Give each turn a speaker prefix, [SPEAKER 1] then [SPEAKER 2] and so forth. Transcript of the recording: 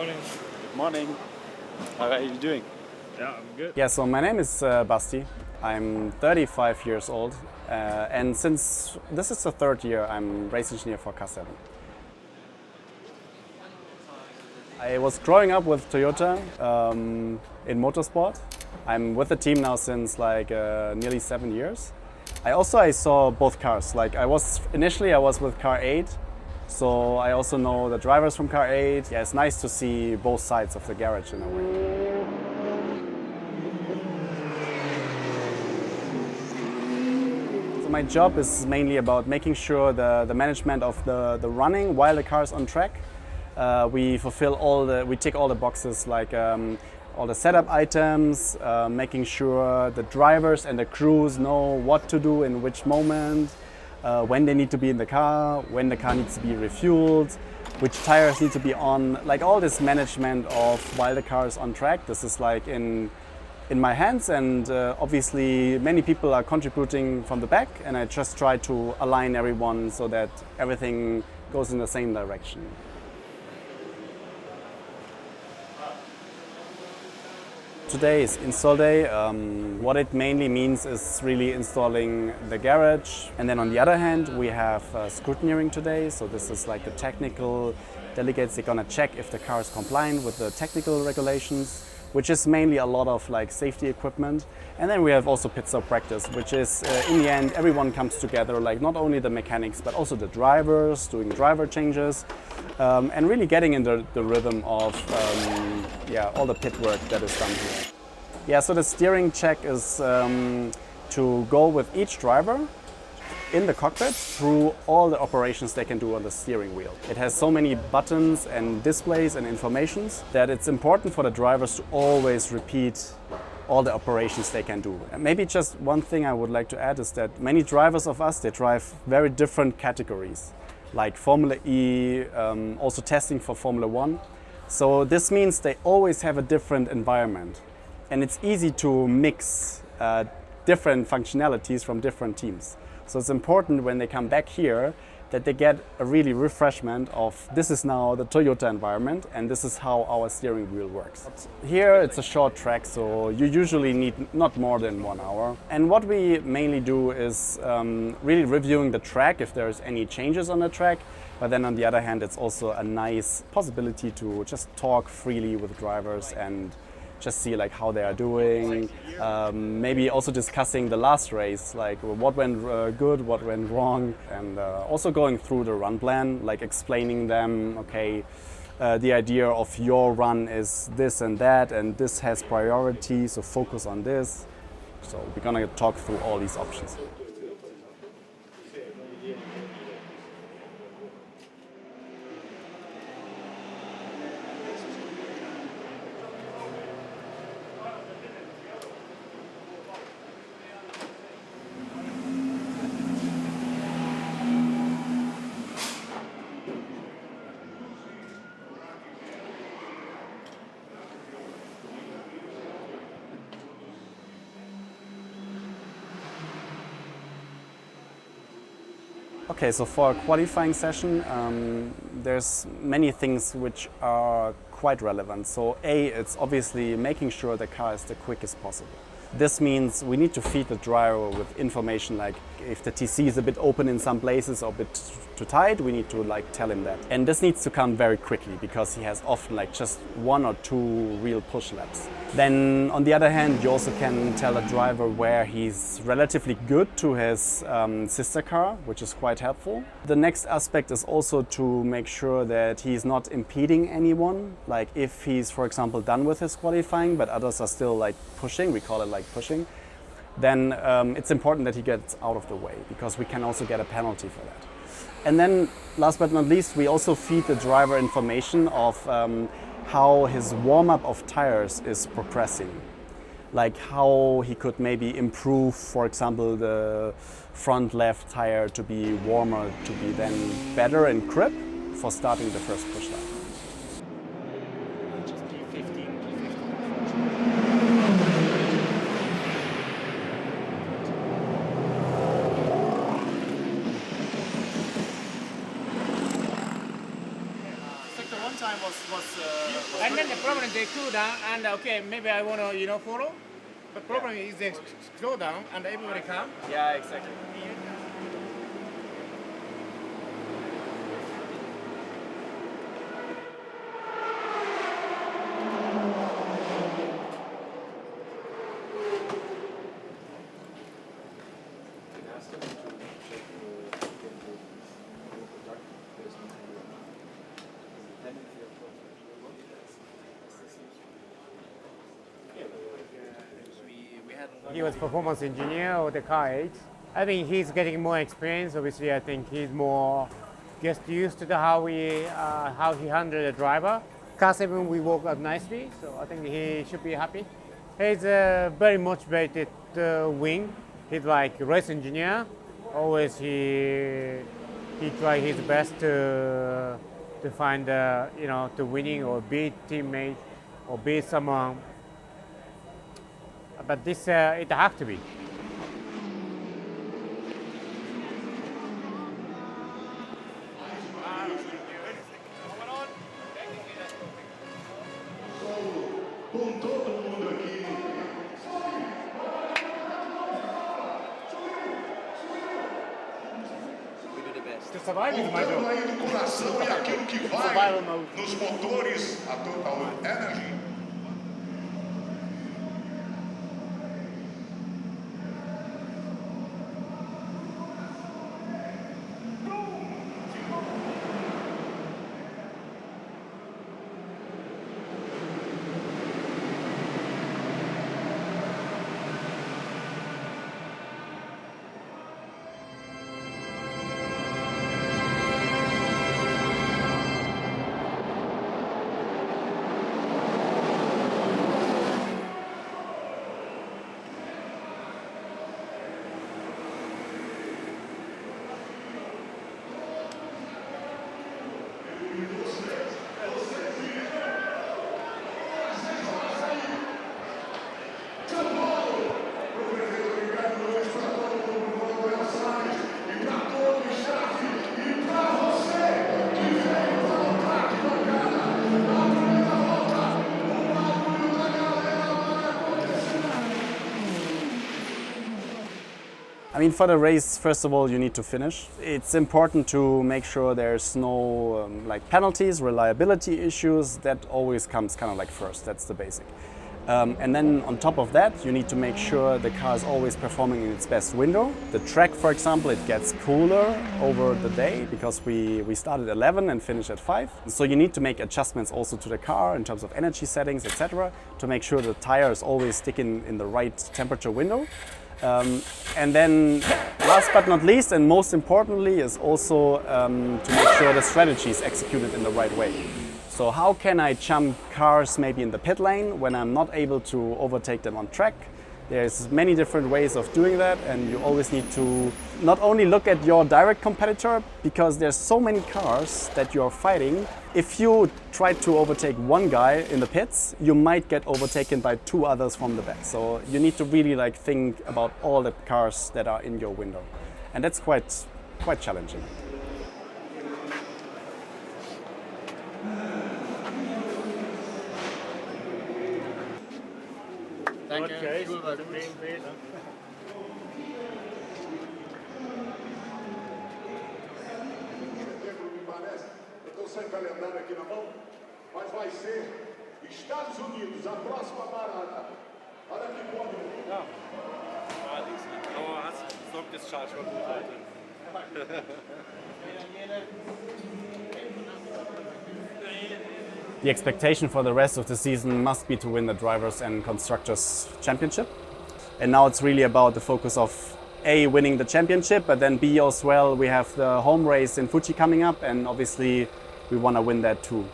[SPEAKER 1] Morning.
[SPEAKER 2] Morning. How are you doing?
[SPEAKER 1] Yeah, I'm good.
[SPEAKER 3] Yeah, so my name is Basti. I'm 35 years old, and since this is the third year, I'm race engineer for Car 7. I was growing up with Toyota in motorsport. I'm with the team now since nearly 7 years. I saw both cars. Initially I was with Car 8, so I also know the drivers from Car 8. Yeah, it's nice to see both sides of the garage in a way. So my job is mainly about making sure the management of the running while the car is on track. We tick all the boxes, all the setup items, making sure the drivers and the crews know what to do in which moment, when they need to be in the car, when the car needs to be refueled, which tires need to be on, all this management of while the car is on track. This is in my hands, and obviously many people are contributing from the back, and I just try to align everyone so that everything goes in the same direction. Today is install day. What it mainly means is really installing the garage. And then on the other hand, we have scrutineering today. So this is the technical delegates. They're gonna check if the car is compliant with the technical regulations, which is mainly a lot of safety equipment. And then we have also pit stop practice, which is in the end, everyone comes together, not only the mechanics, but also the drivers, doing driver changes, and really getting into the rhythm of all the pit work that is done here. Yeah, so the steering check is to go with each driver in the cockpit through all the operations they can do on the steering wheel. It has so many buttons and displays and informations that it's important for the drivers to always repeat all the operations they can do. And maybe just one thing I would like to add is that many drivers of us, they drive very different categories, like Formula E, also testing for Formula 1. So this means they always have a different environment. And it's easy to mix different functionalities from different teams. So it's important when they come back here that they get a really refreshment of this is now the Toyota environment and this is how our steering wheel works. Here it's a short track, so you usually need not more than 1 hour. And what we mainly do is really reviewing the track if there's any changes on the track. But then on the other hand, it's also a nice possibility to just talk freely with drivers and just see how they are doing, maybe also discussing the last race, what went good, what went wrong, and also going through the run plan, explaining them, okay, the idea of your run is this and that, and this has priority, so focus on this. So we're gonna talk through all these options. Okay, so for a qualifying session, there's many things which are quite relevant. So it's obviously making sure the car is the quickest possible. This means we need to feed the driver with information like if the TC is a bit open in some places or a bit too tight, we need to tell him that. And this needs to come very quickly because he has often just 1 or 2 real push laps. Then on the other hand, you also can tell a driver where he's relatively good to his sister car, which is quite helpful. The next aspect is also to make sure that he's not impeding anyone. If he's, for example, done with his qualifying, but others are still pushing, we call it pushing, then it's important that he gets out of the way because we can also get a penalty for that. And then last but not least, we also feed the driver information of how his warm-up of tires is progressing. How he could maybe improve, for example, the front left tire to be warmer, to be then better in grip for starting the first push lap.
[SPEAKER 2] time was
[SPEAKER 1] And then the problem is they cool down and okay, maybe I want to follow. But problem is they slow down and everybody come.
[SPEAKER 2] yeah, exactly.
[SPEAKER 4] He was performance engineer of the car 8. I think he's getting more experience. Obviously, I think he's more gets used to how he handled the driver. Car 7 we work out nicely, so I think he should be happy. He's very motivated wing. He's like race engineer. Always he try his best to find to winning or beat teammate or beat someone. But this it has to be. To survive is my job.
[SPEAKER 5] Aí do coração e aquilo que vai nos motores, a Total Energy.
[SPEAKER 3] I mean, for the race, first of all, you need to finish. It's important to make sure there's no like penalties, reliability issues. That always comes kind of like first. That's the basic. And then on top of that, you need to make sure the car is always performing in its best window. The track, for example, it gets cooler over the day because we start at 11 and finish at 5. So you need to make adjustments also to the car in terms of energy settings, etc., to make sure the tires always stick in the right temperature window. And then last but not least, and most importantly, is also to make sure the strategy is executed in the right way. So how can I jump cars maybe in the pit lane when I'm not able to overtake them on track? There's many different ways of doing that, and you always need to not only look at your direct competitor, because there's so many cars that you're fighting. If you try to overtake one guy in the pits, you might get overtaken by two others from the back. So you need to really like think about all the cars that are in your window, and that's quite challenging.
[SPEAKER 1] Thank you.
[SPEAKER 2] Okay.
[SPEAKER 5] Eu estou sem calendário aqui na mão, mas vai ser Estados Unidos, a próxima parada. Olha que bom.
[SPEAKER 2] Aber hast sorgt das Charge war gut heute.
[SPEAKER 3] The expectation for the rest of the season must be to win the Drivers' and Constructors' Championship. And now it's really about the focus of A, winning the championship, but then B as well, we have the home race in Fuji coming up, and obviously we want to win that too.